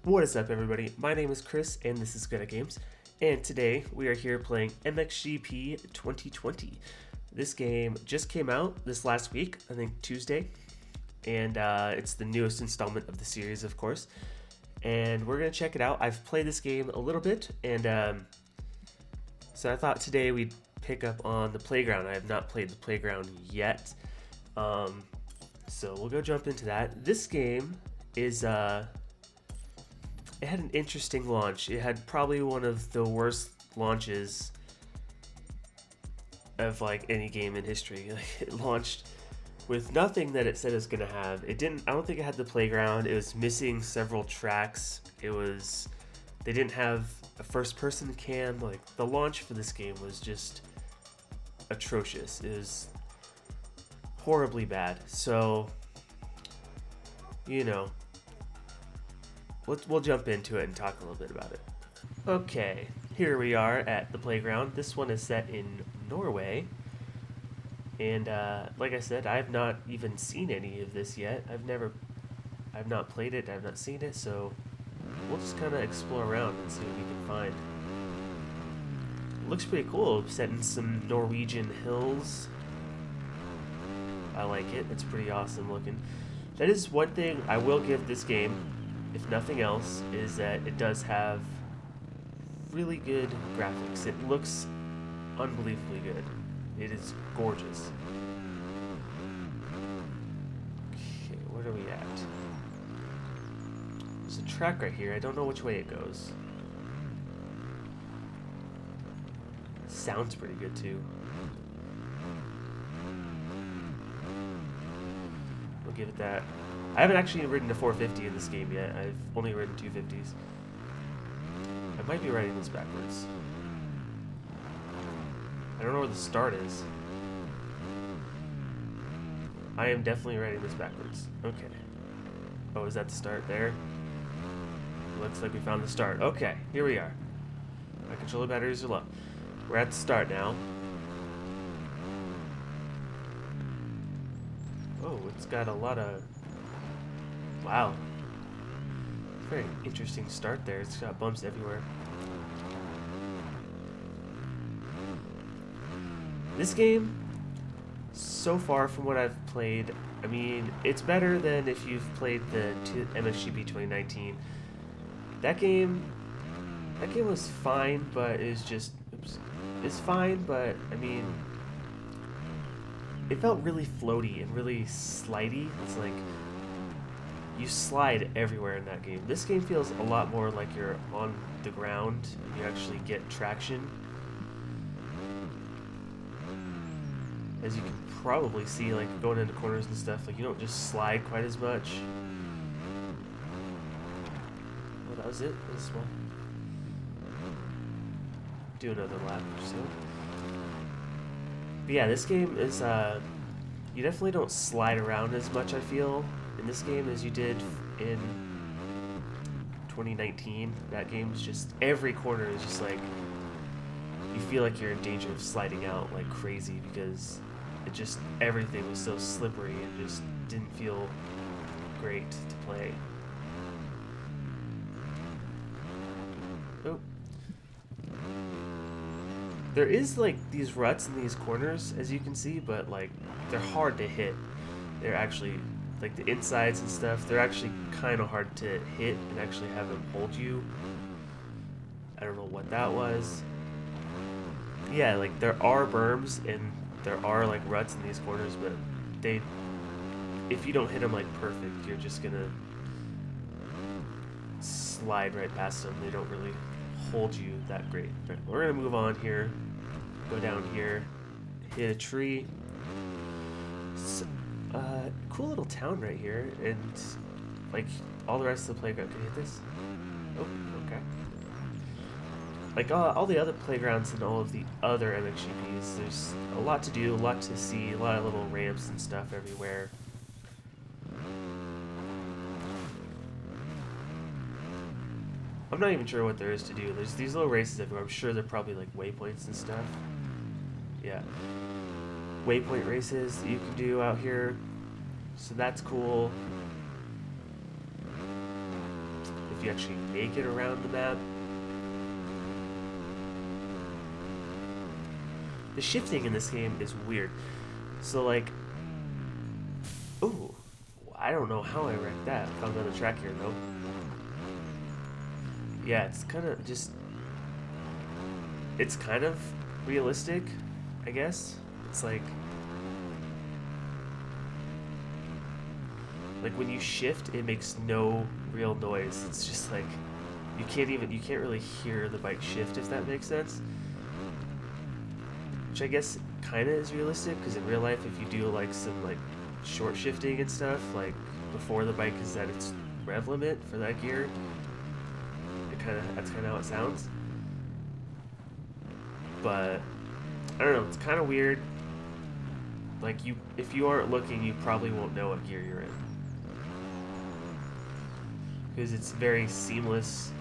What is up, everybody? My name is Chris, and this is Good at Games. And today we are here playing MXGP2020. This game just came out this last week, I think Tuesday, and it's the newest installment of the series, of course. And we're gonna check it out. I've played this game a little bit, and so I thought today we'd pick up on the playground. I have not played the playground yet, so we'll go jump into that. This game is it had an interesting launch. It had probably one of the worst launches of like any game in history. It launched with nothing that it said it was gonna have. It didn't. I don't think it had the playground. It was missing several tracks. They didn't have a first-person cam. Like, the launch for this game was just atrocious. It was horribly bad. So, you know, we'll jump into it and talk a little bit about it. Okay, here we are at the playground. This one is set in Norway. And like I said, I have not even seen any of this yet. I've not played it, I've not seen it, so we'll just kind of explore around and see what we can find. It looks pretty cool, set in some Norwegian hills. I like it, it's pretty awesome looking. That is one thing I will give this game, if nothing else, is that it does have really good graphics. It looks unbelievably good. It is gorgeous. Okay, where are we at? There's a track right here. I don't know which way it goes. Sounds pretty good too. We'll give it that. I haven't actually ridden a 450 in this game yet. I've only ridden 250s. I might be riding this backwards. I don't know where the start is. I am definitely riding this backwards. Okay. Oh, is that the start there? Looks like we found the start. Okay, here we are. My controller batteries are low. We're at the start now. Oh, it's got a lot of... Wow. Very interesting start there. It's got bumps everywhere. This game, so far from what I've played, I mean, it's better than if you've played the MXGP 2019. That game was fine, but it was just, it's fine, but I mean, it felt really floaty and really slidey. It's like, you slide everywhere in that game. This game feels a lot more like you're on the ground and you actually get traction. As you can probably see, like, going into corners and stuff, like, you don't just slide quite as much. Well, that was it. That was small. Do another lap or so. But yeah, this game is, you definitely don't slide around as much, I feel, in this game as you did in 2019. That game's just, every corner is just like, you feel like you're in danger of sliding out like crazy because it just, everything was so slippery and just didn't feel great to play. Oh. There is like these ruts in these corners, as you can see, but like they're hard to hit. They're actually, like the insides and stuff, they're actually kind of hard to hit and actually have them hold you. I don't know what that was. Yeah, like there are berms and there are like ruts in these corners, but they, if you don't hit them like perfect, you're just gonna slide right past them. They don't really hold you that great. But we're gonna move on here, go down here, hit a tree. Cool little town right here, and like all the rest of the playground. Can you hit this? Oh, okay. Like all the other playgrounds and all of the other MXGPs, there's a lot to do, a lot to see, a lot of little ramps and stuff everywhere. I'm not even sure what there is to do. There's these little races everywhere. I'm sure they're probably like waypoints and stuff. Yeah. Waypoint races that you can do out here. So that's cool. If you actually make it around the map. The shifting in this game is weird. So like, ooh, I don't know how I wrecked that. Found another track here though. Yeah, it's kind of just, it's kind of realistic, I guess. It's like when you shift, it makes no real noise. It's just like, you can't really hear the bike shift, if that makes sense. Which I guess kind of is realistic, because in real life, if you do like some like short shifting and stuff, like before the bike is at its rev limit for that gear, that's kind of how it sounds. But I don't know, it's kind of weird. Like if you aren't looking, you probably won't know what gear you're in, because it's very seamless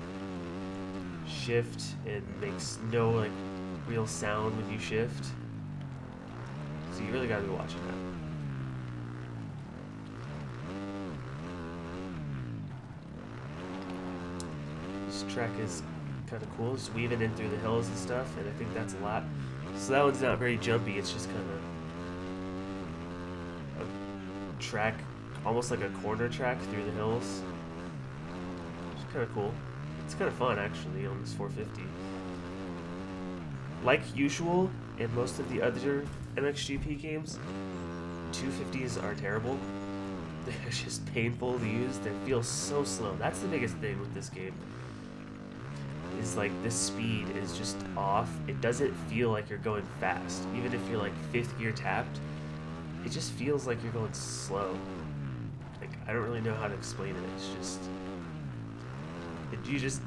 shift and makes no like real sound when you shift. So you really gotta be watching that. This track is kind of cool, just weaving in through the hills and stuff, and I think that's a lot. So that one's not very jumpy, it's just kind of a track, almost like a corner track through the hills. It's kind of cool. It's kind of fun actually on this 450. Like usual, in most of the other MXGP games, 250s are terrible. They're just painful to use. They feel so slow. That's the biggest thing with this game. Is like the speed is just off. It doesn't feel like you're going fast. Even if you're like 5th gear tapped, it just feels like you're going slow. Like, I don't really know how to explain it. It's just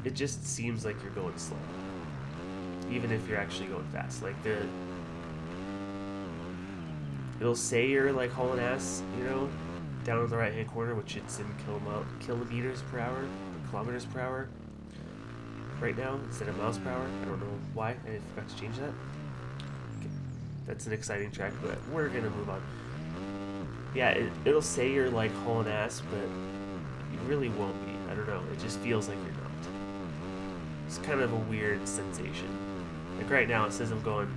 it just seems like you're going slow, even if you're actually going fast. Like it'll say you're like hauling ass, you know, down in the right hand corner, which it's in kilometers per hour, or kilometers per hour right now instead of miles per hour. I don't know why. I forgot to change that. Okay. That's an exciting track, but we're gonna move on. Yeah, it'll say you're like hauling ass, but you really won't be. I don't know. It just feels like you're not. It's kind of a weird sensation. Like right now, it says I'm going,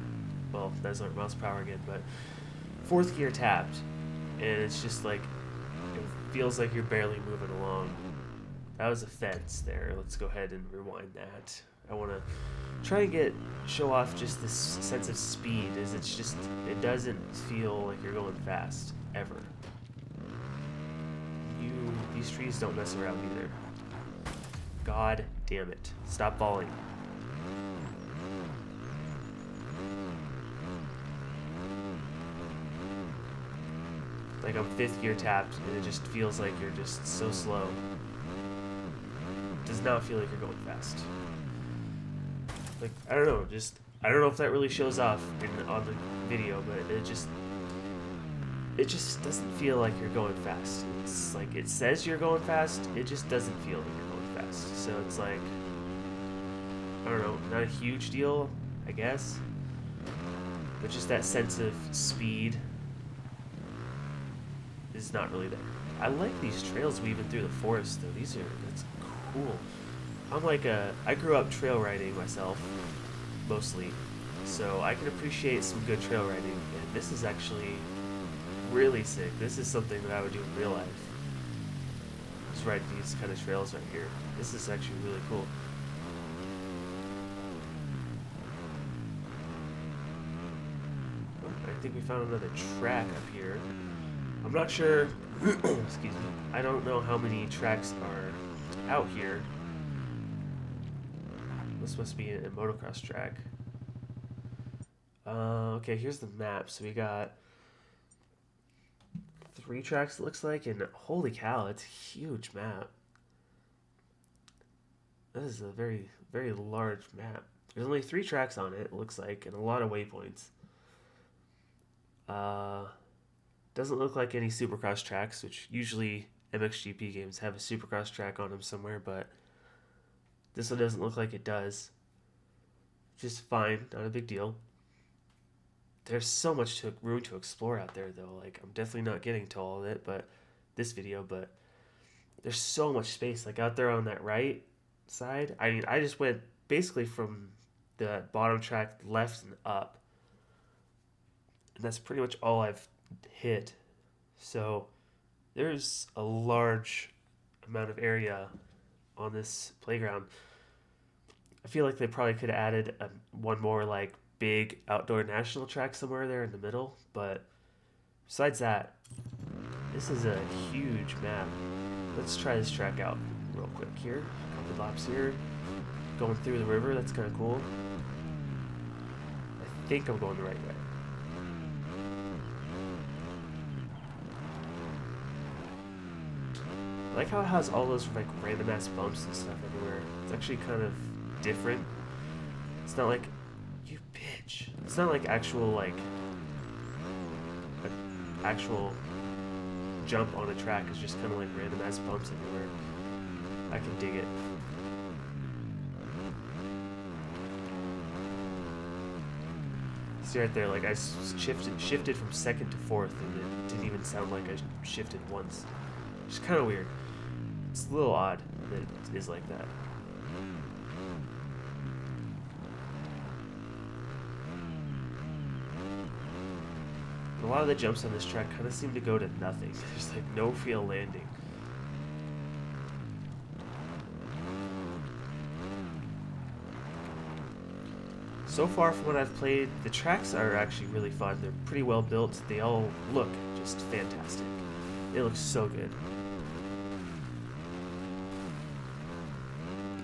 well, that's not miles per hour again, but 4th gear tapped, and it's just like, it feels like you're barely moving along. That was a fence there. Let's go ahead and rewind that. I want to try and show off just this sense of speed. It doesn't feel like you're going fast ever. These trees don't mess around either. God damn it! Stop falling. Like I'm 5th gear tapped, and it just feels like you're just so slow. It does not feel like you're going fast. Like, I don't know, I don't know if that really shows off on the video, but it just doesn't feel like you're going fast. It's like, it says you're going fast, it just doesn't feel like you're going fast. So it's like, I don't know, not a huge deal, I guess, but just that sense of speed is not really there. I like these trails weaving through the forest though. That's cool. I grew up trail riding myself, mostly, so I can appreciate some good trail riding, and this is actually really sick. This is something that I would do in real life. Just ride these kind of trails right here. This is actually really cool. Oh, I think we found another track up here. I'm not sure, excuse me, I don't know how many tracks are out here. This must be a motocross track. Okay, here's the map. So we got 3 tracks, it looks like, and holy cow, it's a huge map. This is a very, very large map. There's only 3 tracks on it looks like, and a lot of waypoints. Doesn't look like any Supercross tracks, which usually MXGP games have a Supercross track on them somewhere, but this one doesn't look like it does. Just fine, not a big deal. There's so much room to explore out there, though. Like, I'm definitely not getting to all of it, but this video, but there's so much space. Like, out there on that right, side. I mean, I just went basically from the bottom track left and up. And that's pretty much all I've hit. So there's a large amount of area on this playground. I feel like they probably could have added one more like big outdoor national track somewhere there in the middle, but besides that, this is a huge map. Let's try this track out real quick here. Couple laps here. Going through the river, that's kind of cool. I think I'm going the right way. I like how it has all those like random ass bumps and stuff everywhere. It's actually kind of different. It's not like, you bitch. It's not like actual actual jump on a track. It's just kind of like random ass bumps everywhere. I can dig it. See right there, like I shifted from second to fourth, and it didn't even sound like I shifted once. It's kind of weird. It's a little odd that it is like that. A lot of the jumps on this track kind of seem to go to nothing. There's like no real landing. So far from what I've played, the tracks are actually really fun. They're pretty well built. They all look just fantastic. They look so good.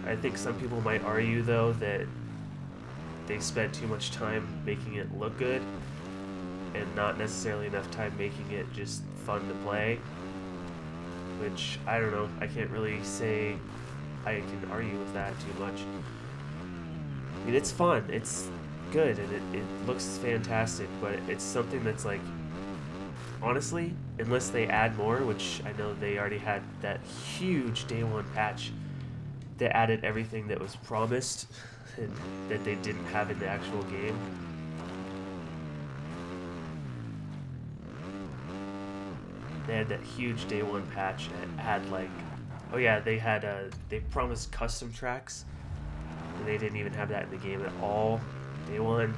I think some people might argue though that they spent too much time making it look good and not necessarily enough time making it just fun to play, which I don't know. I can't really say I can argue with that too much. I mean, it's fun, it's good, and it looks fantastic, but it's something that's like, honestly, unless they add more, which I know they already had that huge day one patch that added everything that was promised and that they didn't have in the actual game. They had that huge day one patch that had like, oh yeah, they promised custom tracks, and they didn't even have that in the game at all. Day one.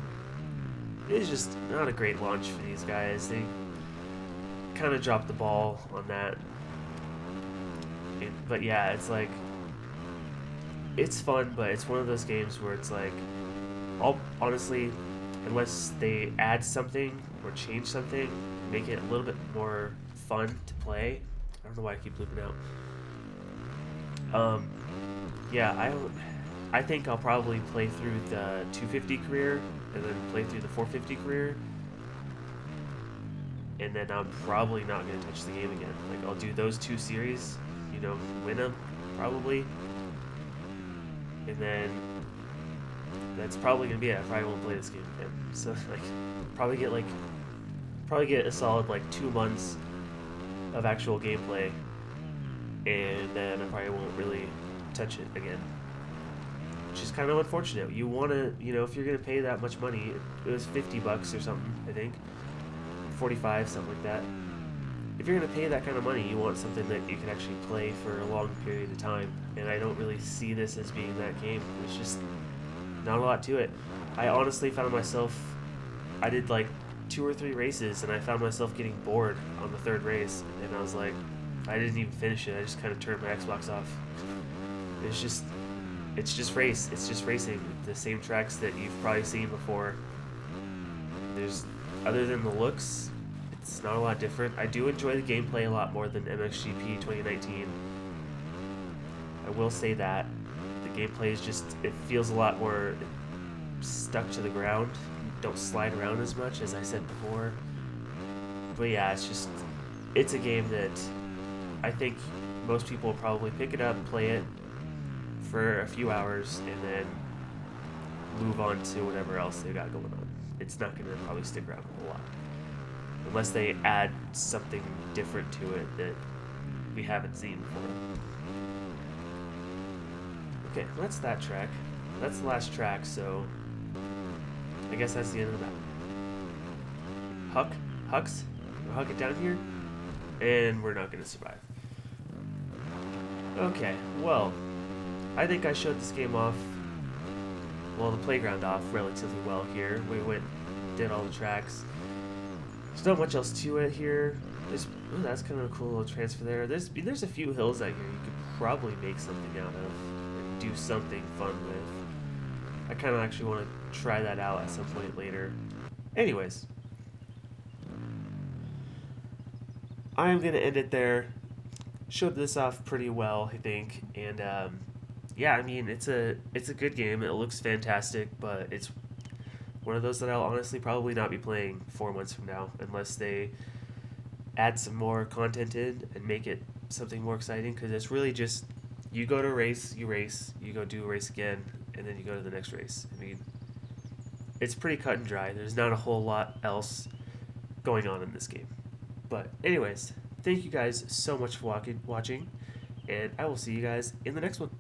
It was just not a great launch for these guys. They kind of dropped the ball on that. But yeah, it's like, it's fun, but it's one of those games where it's like, honestly, unless they add something or change something, make it a little bit more fun to play. I don't know why I keep looping out. Yeah, I think I'll probably play through the 250 career and then play through the 450 career, and then I'm probably not going to touch the game again. Like, I'll do those two series, you know, win them, probably, and then that's probably going to be it. I probably won't play this game again. So, like, probably get a solid, like, 2 months of actual gameplay, and then I probably won't really touch it again. Which is kind of unfortunate. You want to, you know, if you're going to pay that much money, it was $50 or something, I think. 45, something like that. If you're going to pay that kind of money, you want something that you can actually play for a long period of time. And I don't really see this as being that game. It's just not a lot to it. I honestly found myself, I did like 2 or 3 races, and I found myself getting bored on the 3rd race. And I was like, I didn't even finish it. I just kind of turned my Xbox off. It's just race. It's just racing. The same tracks that you've probably seen before. There's, other than the looks, it's not a lot different. I do enjoy the gameplay a lot more than MXGP 2019. I will say that. The gameplay is just, it feels a lot more stuck to the ground. Don't slide around as much, as I said before. But yeah, it's a game that I think most people will probably pick it up, play it for a few hours, and then move on to whatever else they got going on. It's not going to probably stick around a whole lot. Unless they add something different to it that we haven't seen before. Okay, well, that's that track. That's the last track, so I guess that's the end of the map. Hucks, we'll huck it down here, and we're not going to survive. Okay, well, I think I showed this game off, well, the playground off relatively well here. We went, did all the tracks. There's not much else to it here. Ooh, that's kind of a cool little transfer there. There's a few hills out here you could probably make something out of and do something fun with. I kind of actually want to try that out at some point later. Anyways, I'm gonna end it there. Showed this off pretty well, I think, and yeah, I mean it's a good game. It looks fantastic, but it's one of those that I'll honestly probably not be playing 4 months from now unless they add some more content in and make it something more exciting. Because it's really just you go to a race, you race, you go do a race again, and then you go to the next race. I mean, it's pretty cut and dry. There's not a whole lot else going on in this game. But anyways, thank you guys so much for watching, and I will see you guys in the next one.